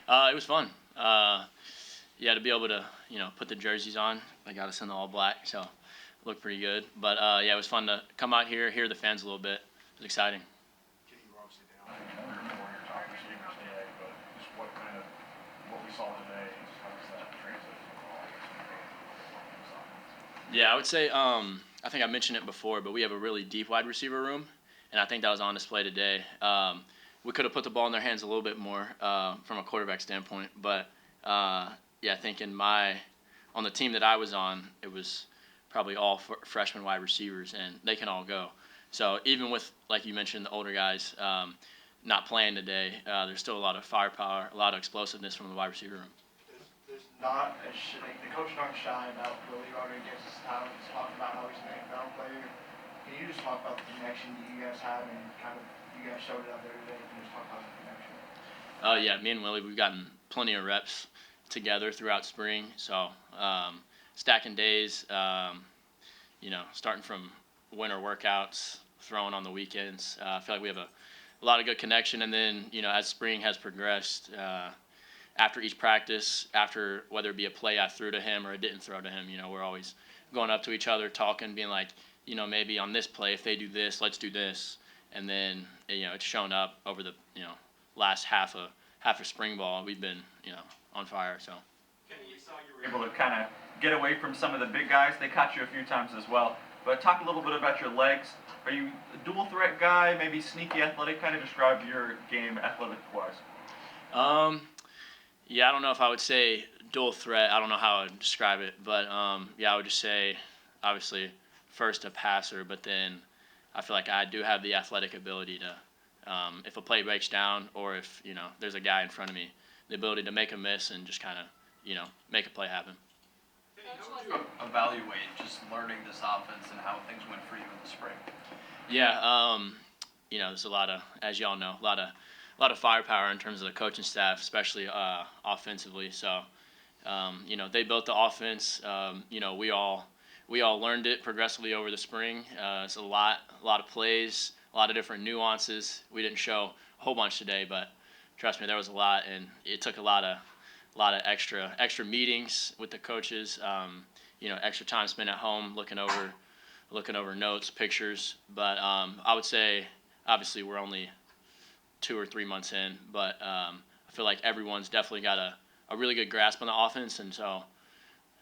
It was fun. Yeah, to be able to, put the jerseys on. They got us in the all black, so it looked pretty good. But yeah, it was fun to come out here, hear the fans a little bit. It was exciting. You were obviously down for your top receivers today, but just what we saw today, how does that translate to overall? Yeah, I would say I think I mentioned it before, but we have a really deep wide receiver room, and I think that was on display today. We could have put the ball in their hands a little bit more from a quarterback standpoint, but yeah, I think on the team that I was on, it was probably all freshman wide receivers, and they can all go. So even with, like you mentioned, the older guys not playing today, there's still a lot of firepower, a lot of explosiveness from the wide receiver room. The coach is not shy about Willie Rodriguez's talent. He's talking about how he's an NFL player. Can you just talk about the connection that you guys have and kind of you guys showed it out there today? Can you just talk about the connection? Yeah, me and Willie, we've gotten plenty of reps together throughout spring. So stacking days, starting from winter workouts, throwing on the weekends. I feel like we have a lot of good connection. And then, as spring has progressed, after each practice, after whether it be a play I threw to him or I didn't throw to him, we're always going up to each other, talking, being like, maybe on this play, if they do this, let's do this. And then, it's shown up over the, last half of spring ball. We've been, on fire. So. Kenny, you saw you were able to kind of get away from some of the big guys. They caught you a few times as well. But talk a little bit about your legs. Are you a dual threat guy, maybe sneaky athletic? Kind of describe your game athletic-wise. Yeah, I don't know if I would say dual threat. I don't know how I would describe it. But, yeah, I would just say, obviously, first a passer, but then I feel like I do have the athletic ability to, if a play breaks down or if, there's a guy in front of me, the ability to make a miss and just kind of, make a play happen. How would you evaluate just learning this offense and how things went for you in the spring? Yeah, there's a lot of, as y'all know, a lot of firepower in terms of the coaching staff, especially offensively. So, they built the offense. We all learned it progressively over the spring. It's a lot of plays, a lot of different nuances. We didn't show a whole bunch today, but trust me, there was a lot, and it took a lot of extra meetings with the coaches. Extra time spent at home looking over notes, pictures. But I would say, obviously, we're only 2 or 3 months in, but I feel like everyone's definitely got a really good grasp on the offense,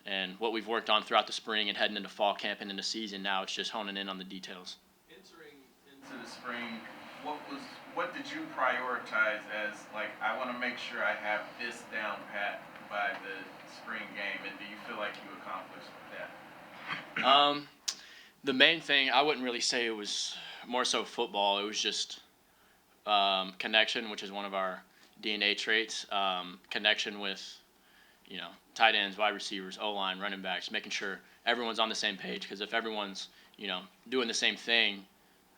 and what we've worked on throughout the spring and heading into fall camp and into season now, it's just honing in on the details. Entering into the spring, what did you prioritize as, like, I want to make sure I have this down pat by the spring game, and do you feel like you accomplished that? The main thing, I wouldn't really say it was more so football. It was just connection, which is one of our DNA traits. Connection with, tight ends, wide receivers, O-line, running backs, making sure everyone's on the same page. Because if everyone's, doing the same thing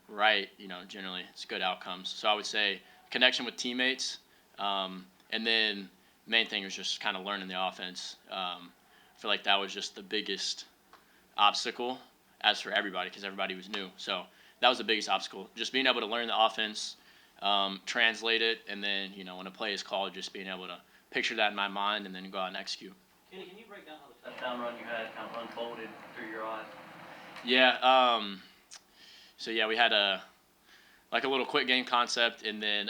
right, generally it's good outcomes. So I would say connection with teammates, and then main thing was just kind of learning the offense. I feel like that was just the biggest obstacle as for everybody because everybody was new. So that was the biggest obstacle, just being able to learn the offense, translate it, and then, when a play is called, just being able to picture that in my mind and then go out and execute. Kenny, can you break down how the touchdown run you had kind of unfolded through your eyes? Yeah. So yeah, we had a little quick game concept, and then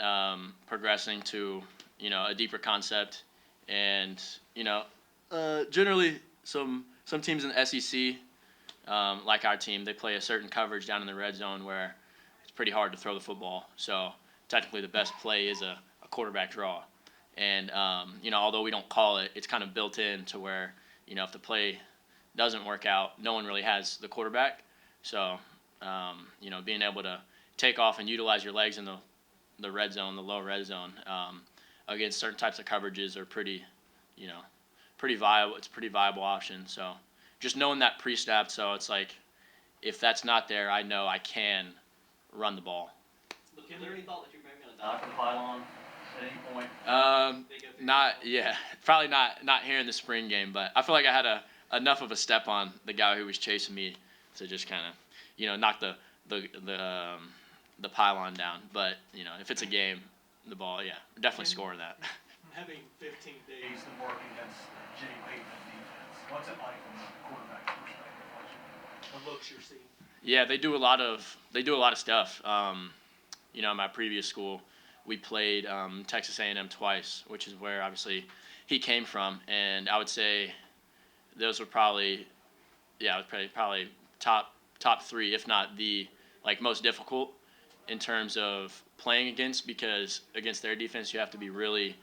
progressing to a deeper concept, and generally some teams in the SEC, like our team, they play a certain coverage down in the red zone where it's pretty hard to throw the football. So technically, the best play is a quarterback draw, and although we don't call it, it's kind of built in to where if the play doesn't work out, no one really has the quarterback. So being able to take off and utilize your legs in the red zone, the low red zone, against certain types of coverages are pretty viable. It's a pretty viable option. So just knowing that pre-snap, so it's like if that's not there, I know I can run the ball. Was there any thought that you were maybe going to knock the pylon at any point? Probably not here in the spring game, but I feel like I had enough of a step on the guy who was chasing me to just kind of knock the pylon down. But if it's a game, the ball, definitely scoring that. having 15 days to work against Jay Bateman defense, what's it like from the quarterback's perspective? The looks you're seeing. Yeah, they do a lot of stuff. You know, in my previous school, we played Texas A&M twice, which is where obviously he came from, and I would say those were probably top three, if not the most difficult in terms of playing against, because against their defense you have to be really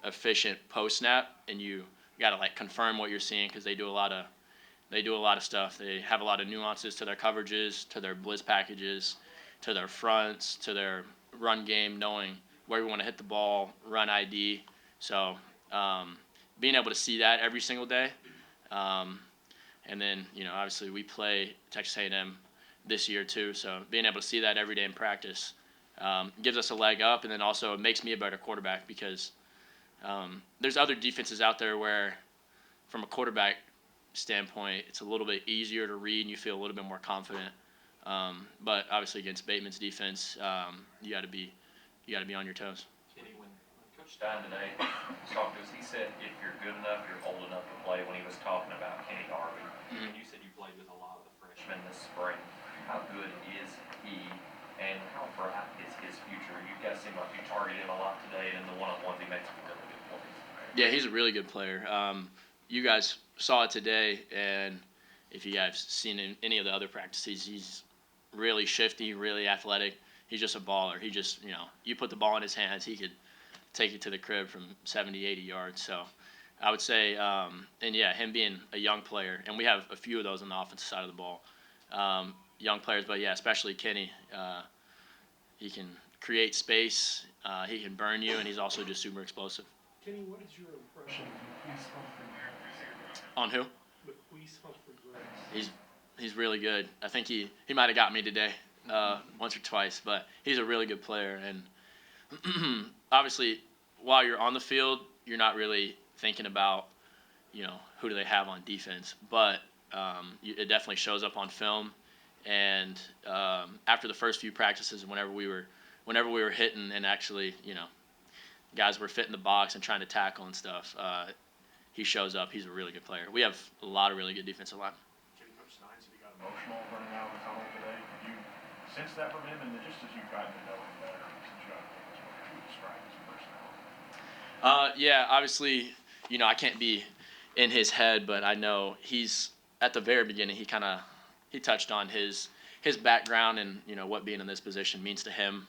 efficient post snap, and you got to confirm what you're seeing, because they do a lot of stuff. They have a lot of nuances to their coverages, to their blitz packages, to their fronts, to their run game, knowing where we want to hit the ball, run ID. So being able to see that every single day, and then obviously we play Texas A&M this year too. So being able to see that every day in practice gives us a leg up, and then also it makes me a better quarterback, because there's other defenses out there where, from a quarterback standpoint, it's a little bit easier to read and you feel a little bit more confident. But obviously against Bateman's defense, you got to be on your toes. Kenny, when Coach Stein today was talking to us, he said if you're good enough, you're old enough to play. When he was talking about Kenny Harvey, and you said you played with a lot of the freshmen this spring. How good is he, and how bright is his future? You guys seem like you target him a lot today, and in the one-on-ones he makes some really good plays. Yeah, he's a really good player. You guys saw it today, and if you guys seen any of the other practices, he's really shifty, really athletic. He's just a baller. He just, you put the ball in his hands, he could take it to the crib from 70, 80 yards. So I would say, and yeah, him being a young player, and we have a few of those on the offensive side of the ball, young players, but yeah, especially Kenny. He can create space, he can burn you, and he's also just super explosive. Kenny, what is your impression of McQueese Humphrey? On who? McQueese Humphrey Grace. He's really good. I think he might have got me today once or twice, but he's a really good player. And obviously, while you're on the field, you're not really thinking about, who do they have on defense. But it definitely shows up on film. And after the first few practices, whenever we were hitting and actually, guys were fitting the box and trying to tackle and stuff, he shows up. He's a really good player. We have a lot of really good defensive linemen. Coach Stein said he got emotional running out of the tunnel today. Did you sense that from him? And then just as you've gotten to know him better, since you got to think, what would you describe his personality? Yeah, obviously, I can't be in his head, but I know he's at the very beginning. He touched on his background and what being in this position means to him,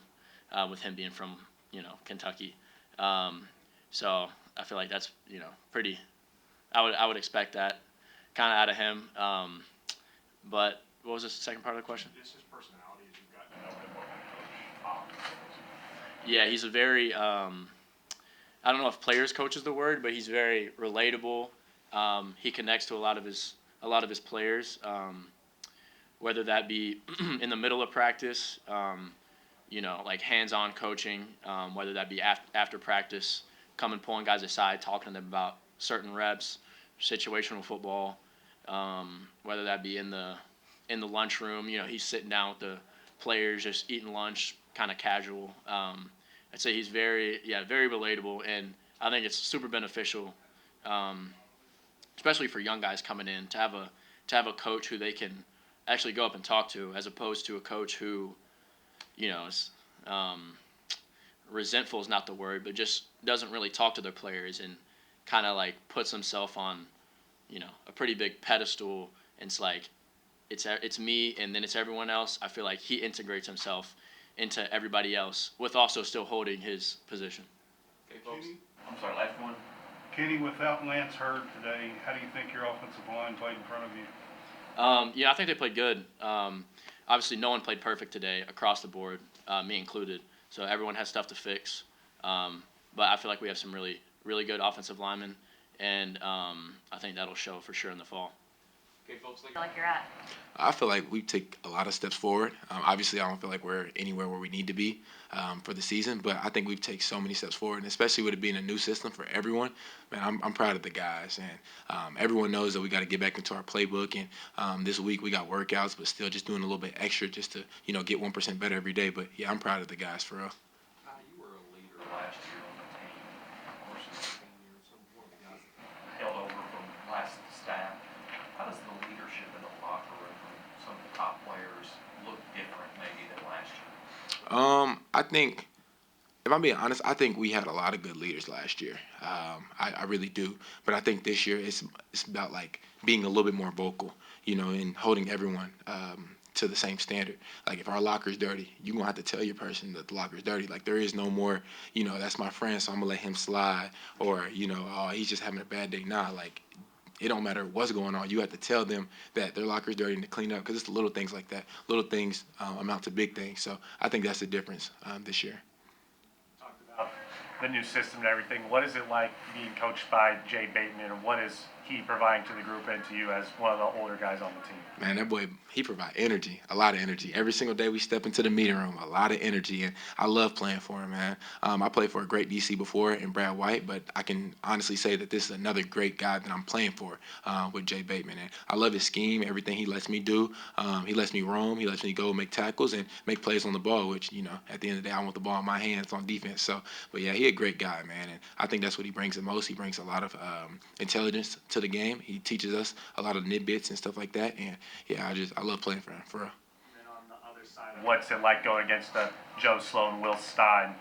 with him being from Kentucky. So I feel like that's pretty. I would expect that kind of out of him. But what was the second part of the question? Just his personality as you've gotten to know him, what kind of coach is he? Yeah, he's a very. I don't know if players coach is the word, but he's very relatable. He connects to a lot of his players, whether that be in the middle of practice, like hands-on coaching, whether that be after practice, coming pulling guys aside, talking to them about certain reps, situational football, whether that be in the lunchroom. He's sitting down with the players, just eating lunch, kind of casual. I'd say he's very relatable, and I think it's super beneficial, especially for young guys coming in, to have a coach who they can actually go up and talk to, as opposed to a coach who, is resentful is not the word, but just doesn't really talk to their players and kind of puts himself on, a pretty big pedestal. And it's me, and then it's everyone else. I feel like he integrates himself into everybody else with also still holding his position. Okay, folks. I'm sorry, last one. Kenny, without Lance Hurd today, how do you think your offensive line played in front of you? I think they played good. Obviously, no one played perfect today across the board, me included. So everyone has stuff to fix. But I feel like we have some really, really good offensive linemen, and I think that'll show for sure in the fall. Okay, folks. Like you're at. I feel like we take a lot of steps forward. Obviously, I don't feel like we're anywhere where we need to be for the season, but I think we've taken so many steps forward, and especially with it being a new system for everyone. Man, I'm proud of the guys, and everyone knows that we got to get back into our playbook. And this week we got workouts, but still just doing a little bit extra just to get 1% better every day. But yeah, I'm proud of the guys for real. You were a leader last year on the team. Of course, I think, if I'm being honest, I think we had a lot of good leaders last year. I really do. But I think this year it's about like being a little bit more vocal, and holding everyone to the same standard. Like if our locker's dirty, you're gonna have to tell your person that the locker's dirty. Like there is no more, that's my friend, so I'm gonna let him slide, or oh, he's just having a bad day. Nah, like it don't matter what's going on. You have to tell them that their locker's dirty and to clean up, because it's the little things like that. Little things amount to big things. So I think that's the difference this year. Talked about the new system and everything. What is it like being coached by Jay Bateman, and what is he providing to the group and to you as one of the older guys on the team? Man, that boy, he provides energy, a lot of energy. Every single day we step into the meeting room, a lot of energy, and I love playing for him, man. I played for a great DC before in Brad White, but I can honestly say that this is another great guy that I'm playing for with Jay Bateman. And I love his scheme, everything he lets me do. He lets me roam, he lets me go make tackles and make plays on the ball, which, at the end of the day, I want the ball in my hands on defense. So, but yeah, he a great guy, man, and I think that's what he brings the most. He brings a lot of intelligence to the game. He teaches us a lot of nitbits and stuff like that, and yeah, I love playing for him, for real. And then on the other side, what's it like going against the Joe Sloan, Will Stein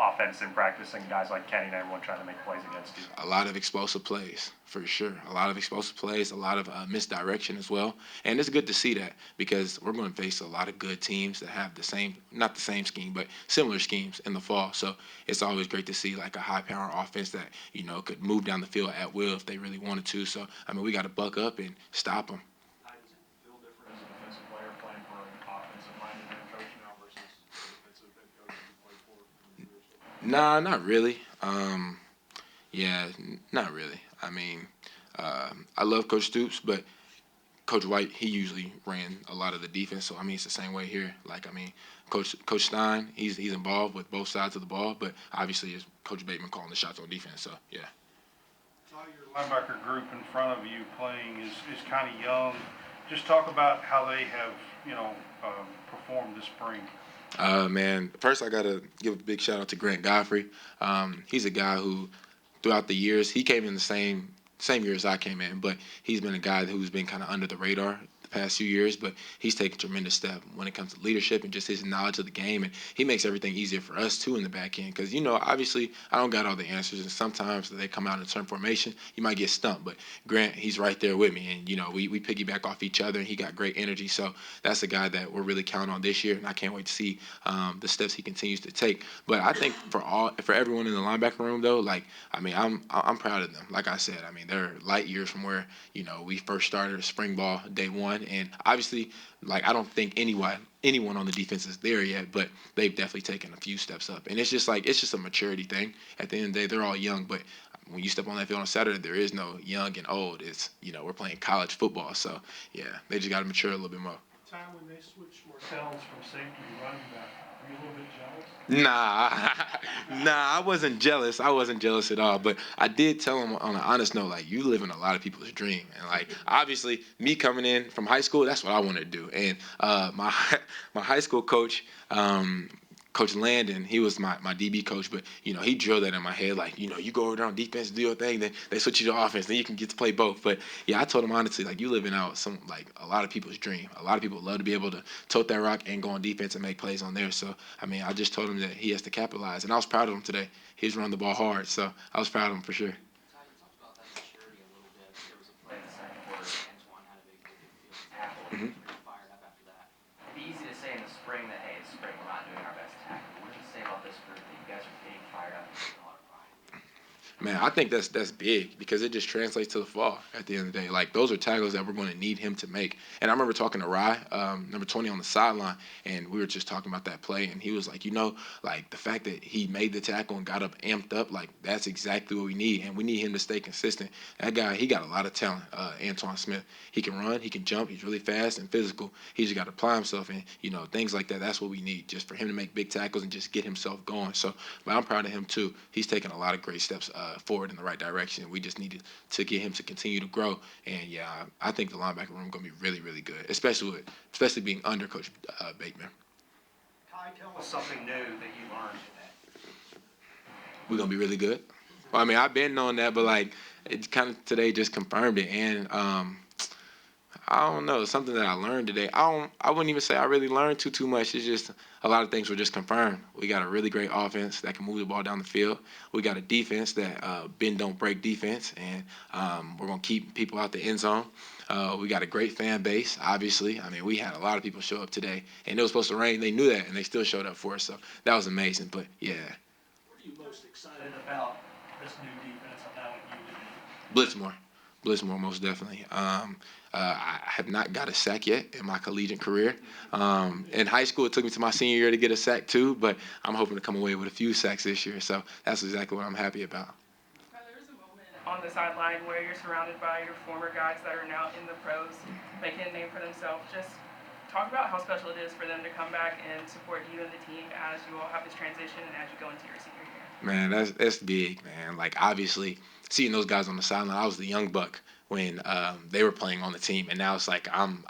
offense and practicing guys like Kenny and everyone trying to make plays against you? A lot of explosive plays, for sure. A lot of explosive plays, a lot of misdirection as well. And it's good to see that, because we're going to face a lot of good teams that have not the same scheme, but similar schemes in the fall. So it's always great to see like a high-power offense that, could move down the field at will if they really wanted to. So, I mean, we got to buck up and stop them. How does it feel different as a defensive player playing for an offensive-minded head coach now versus the defensive head coach you played for years ago? Nah, not really. Yeah, not really. I mean, I love Coach Stoops, but Coach White, he usually ran a lot of the defense. So I mean, it's the same way here. Like I mean, Coach Stein, he's involved with both sides of the ball, but obviously it's Coach Bateman calling the shots on defense. So yeah. Saw your linebacker group in front of you playing is kind of young. Just talk about how they have, performed this spring. Man, first I gotta give a big shout out to Grant Godfrey. He's a guy who, throughout the years, he came in the same year as I came in, but he's been a guy who's been kind of under the radar the past few years, but he's taken a tremendous step when it comes to leadership and just his knowledge of the game, and he makes everything easier for us too in the back end, because obviously I don't got all the answers, and sometimes they come out in certain formation, you might get stumped, but Grant, he's right there with me, and we piggyback off each other, and he got great energy, so that's a guy that we're really counting on this year, and I can't wait to see the steps he continues to take. But I think for everyone in the linebacker room though, like I mean, I'm proud of them. Like I said, I mean they're light years from where we first started spring ball day one, and obviously like I don't think anyone on the defense is there yet, but they've definitely taken a few steps up, and it's just a maturity thing. At the end of the day, they're all young, but when you step on that field on Saturday, there is no young and old. It's we're playing college football, so yeah, they just got to mature a little bit more. Time when they switched Martell's from safety to running back, were you a little bit jealous? Nah, I wasn't jealous. I wasn't jealous at all. But I did tell him on an honest note, like, you live in a lot of people's dream. And, like, obviously, me coming in from high school, that's what I wanted to do. And my high school coach, Coach Landon, he was my DB coach, but, he drilled that in my head, like, you go over there on defense, do your thing, then they switch you to offense, then you can get to play both. But, yeah, I told him honestly, like, you living out a lot of people's dream. A lot of people would love to be able to tote that rock and go on defense and make plays on there. So, I mean, I just told him that he has to capitalize. And I was proud of him today. He was running the ball hard, so I was proud of him for sure. Ty, you talked about that maturity a little bit. There was a play in the second quarter. Antoine had a big tackle. He was pretty fired up after that. It'd be easy to say in the spring that, hey, it's spring, we're not doing our best tackle. What does it say about this group that you guys are getting fired up and getting a lot of pride? Man, I think that's big, because it just translates to the fall at the end of the day. Like, those are tackles that we're going to need him to make. And I remember talking to Rye, number 20 on the sideline, and we were just talking about that play, and he was like, like, the fact that he made the tackle and got up, amped up, like, that's exactly what we need, and we need him to stay consistent. That guy, he got a lot of talent, Antoine Smith. He can run, he can jump, he's really fast and physical. He just got to apply himself, and, things like that, that's what we need, just for him to make big tackles and just get himself going. So, but I'm proud of him, too. He's taking a lot of great steps forward in the right direction. We just needed to get him to continue to grow. And yeah, I think the linebacker room is going to be really, really good, especially being under Coach Bateman. Ty, tell us something new that you learned today. We're going to be really good. Well, I mean, I've been knowing that, but like, it kind of today just confirmed it. And I don't know, something that I learned today. I wouldn't even say I really learned too much. It's just a lot of things were just confirmed. We got a really great offense that can move the ball down the field. We got a defense that bend don't break defense, and we're gonna keep people out the end zone. We got a great fan base, obviously. I mean, we had a lot of people show up today, and it was supposed to rain. They knew that, and they still showed up for us. So that was amazing. But yeah, What are you most excited about this new defense and how it Blitzmore. Blitzmore, most definitely. I have not got a sack yet in my collegiate career. In high school, it took me to my senior year to get a sack too, but I'm hoping to come away with a few sacks this year. So that's exactly what I'm happy about. There's a moment on the sideline where you're surrounded by your former guys that are now in the pros, making a name for themselves. Just talk about how special it is for them to come back and support you and the team as you all have this transition and as you go into your senior year. Man, that's big, man. Like obviously, seeing those guys on the sideline, I was the young buck when they were playing on the team, and now it's like I'm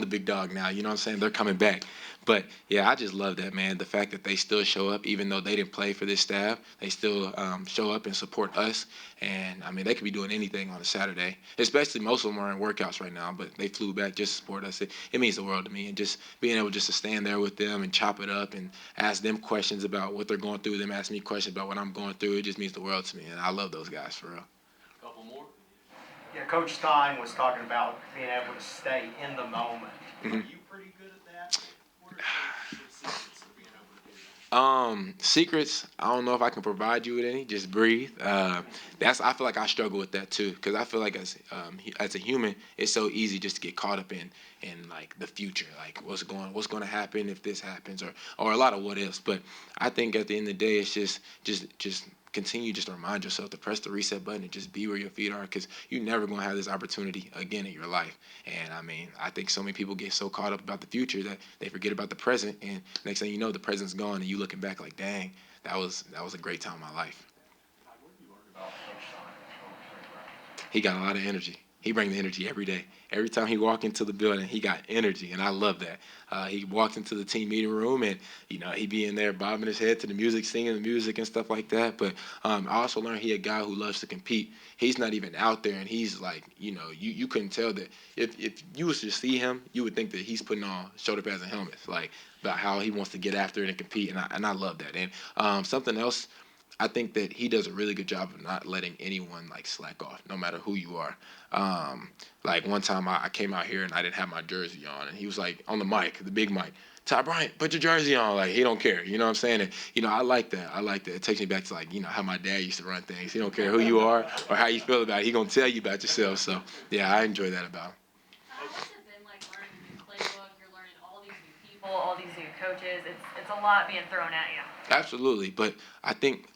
the big dog now. You know what I'm saying? They're coming back. But yeah, I just love that, man. The fact that they still show up, even though they didn't play for this staff, they still show up and support us. And I mean, they could be doing anything on a Saturday. Especially most of them are in workouts right now, but they flew back just to support us. It means the world to me, and just being able just to stand there with them and chop it up and ask them questions about what they're going through, them asking me questions about what I'm going through. It just means the world to me, and I love those guys for real. Couple more. Yeah, Coach Stein was talking about being able to stay in the moment. Mhm. Are you pretty good at that? What are some secrets of being able to do that? Secrets. I don't know if I can provide you with any. Just breathe. I feel like I struggle with that too, because I feel like as a human, it's so easy just to get caught up in like the future, like what's going to happen if this happens, or a lot of what ifs. But I think at the end of the day, it's just continue just to remind yourself to press the reset button and just be where your feet are, because you're never going to have this opportunity again in your life. And I mean, I think so many people get so caught up about the future that they forget about the present, and next thing you know, the present's gone and you looking back like, dang, that was a great time in my life. What have you learned about Coach Stein? He got a lot of energy. He brings the energy every day. Every time he walk into the building, he got energy, and I love that. He walks into the team meeting room, and he be in there bobbing his head to the music, singing the music and stuff like that. But I also learned he a guy who loves to compete. He's not even out there, and he's like, you couldn't tell that if you was to see him, you would think that he's putting on shoulder pads and helmets, like about how he wants to get after it and compete, and I love that. And something else. I think that he does a really good job of not letting anyone like slack off, no matter who you are. Like one time I came out here and I didn't have my jersey on, and he was like on the mic, the big mic, Ty Bryant, put your jersey on. Like he don't care, you know what I'm saying? And I like that. I like that. It takes me back to like how my dad used to run things. He don't care who you are or how you feel about it. He gonna tell you about yourself. So yeah, I enjoy that about him. What's it been like learning a new playbook? You're learning all these new people, all these new coaches. It's a lot being thrown at you. Absolutely, but I think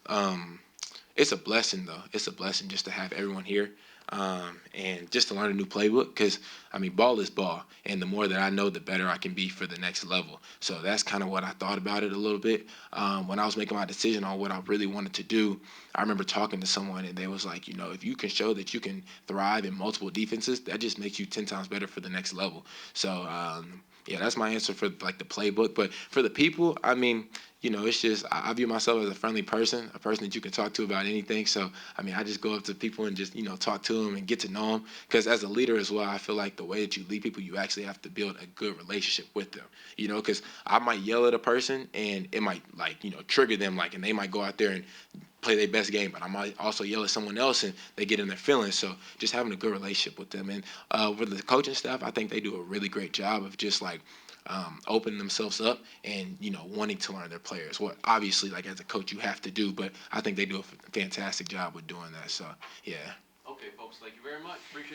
it's a blessing though. It's a blessing just to have everyone here, and just to learn a new playbook. Because I mean, ball is ball, and the more that I know, the better I can be for the next level. So that's kind of what I thought about it a little bit. When I was making my decision on what I really wanted to do, I remember talking to someone, and they was like, if you can show that you can thrive in multiple defenses, that just makes you 10 times better for the next level. So yeah, that's my answer for like the playbook. But for the people, I mean, it's just I view myself as a friendly person, a person that you can talk to about anything. So I mean, I just go up to people and just talk to them and get to know them. Because as a leader as well, I feel like the way that you lead people, you actually have to build a good relationship with them. Because I might yell at a person and it might trigger them, and they might go out there and play their best game, but I might also yell at someone else and they get in their feelings. So just having a good relationship with them. And with the coaching staff, I think they do a really great job of just opening themselves up and wanting to learn their players. What obviously, as a coach, you have to do, but I think they do a fantastic job with doing that. So yeah. Okay, folks, thank you very much. Appreciate it.